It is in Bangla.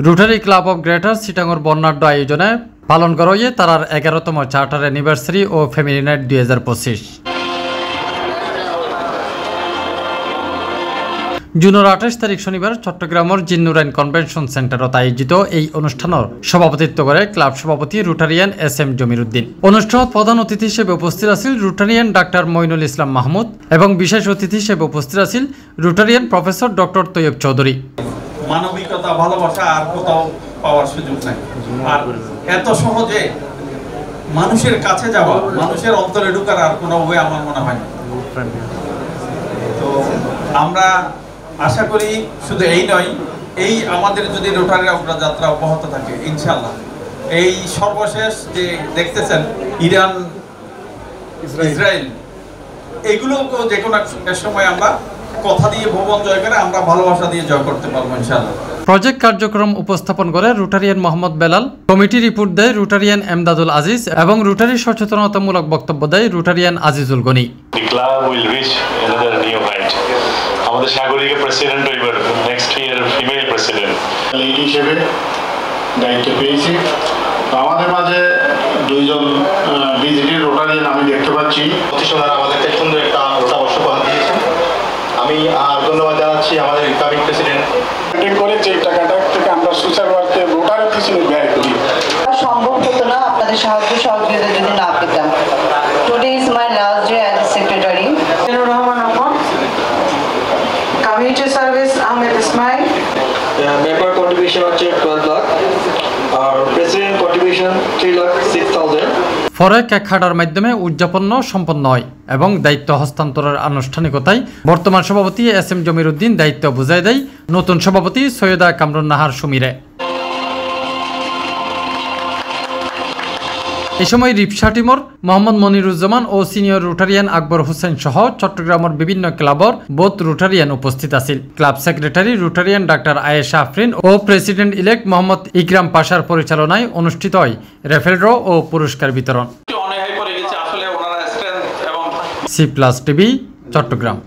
Rotary club of greater Chittagong বর্ণাঢ্য আয়োজনে পালন করা হয়ে তারার 11তম চার্টার অ্যানিভার্সারি ও ফ্যামিলি নাইট 2025। জুনের 28 তারিখ শনিবার চট্টগ্রামের জিন্নুরাইন কনভেনশন সেন্টারত আয়োজিত এই অনুষ্ঠানের সভাপতিত্ব করে ক্লাব সভাপতি রোটারিয়ান SM জমিরুদ্দিন। অনুষ্ঠানত প্রধান অতিথি হিসেবে উপস্থিত আছেন রোটারিয়ান ডাক্তার মইনুল ইসলাম মাহমুদ এবং বিশেষ অতিথি হিসেবে উপস্থিত আছেন Rotarian professor doctor Toyob Chowdhury. মানবিকতা ভালোবাসা আর কোথাও পাওয়ার সুযোগ নাই। আর এত সহজে মানুষের কাছে যাওয়া, মানুষের অন্তরে ঢোকার আর কোনো ওয়ে আমার মনে হয় না। তো আমরা আশা করি শুধু এই নয়, এই আমাদের যদি রোটারি যাত্রা অব্যাহত থাকে ইনশাআল্লাহ এই সর্বশেষ যে দেখতেছেন ইরান ইসরায়েল এগুলোকে যে কোনো এক সময় আমরা কথা দিয়ে ভবন জয় করে আমরা ভালোবাসা দিয়ে জয় করতে পারবো ইনশাআল্লাহ। প্রজেক্ট কার্যক্রম উপস্থাপন করে Rotarian Mohammad Belal, committee report দেয় রোটারিয়ান এমদাদুল আজিজ এবং রোটারি সচেতনতামূলক বক্তব্য দেয় রোটারিয়ান আজিজুল গনি। আমাদের সাগরিকা প্রেসিডেন্ট হইবার next year female president lady হিসেবে দায়িত্ব পেয়েছি। আমাদের মাঝে দুইজন ভিজিটিং রোটারিয়ান আমি দেখতে পাচ্ছি। প্রতিষ্ঠান আমাদেরকে সুন্দর একটা রোটা বর্ষ উপহার দিয়েছেন। আমি ধন্যবাদ জানাচ্ছি আমাদের ইনকামিং প্রেসিডেন্ট করে যে টাকাটা থেকে আমরা সুচারুভাবে রোটারি পিছনে ব্যয় করি। সম্ভব হতো না আপনাদের সাহায্য সহযোগিতা যদি না পেতাম। Today is my last day as secretary. Community service, Ahmed Ismail. Member contribution হচ্ছে 12 লাখ আর প্রেসিডেন্ট কন্ট্রিবিউশন 3,06,000। পরে কেক কাটার মাধ্যমে উদযাপন সম্পন্ন হয় এবং দায়িত্ব হস্তান্তরের আনুষ্ঠানিকতায় বর্তমান সভাপতি SM জমিরুদ্দিন দায়িত্ব বুঝাই দেয় নতুন সভাপতি সৈয়দা কামরুন নাহার সুমিরে। এই সময় রিপসা টিমর মোহাম্মদ মনিরুজ্জামান ও সিনিয়র রোটারিয়ান আকবর হোসেন সহ চট্টগ্রামের বিভিন্ন ক্লাবর বোধ রোটারিয়ান উপস্থিত আছিল। Club secretary rotarian doctor Ayesha Afrin ও প্রেসিডেন্ট ইলেক্ট মোহাম্মদ ইকরাম পাশার পরিচালনায় অনুষ্ঠিত হয় রেফেল ড্র ও পুরস্কার বিতরণ। C+ TV Chittagong.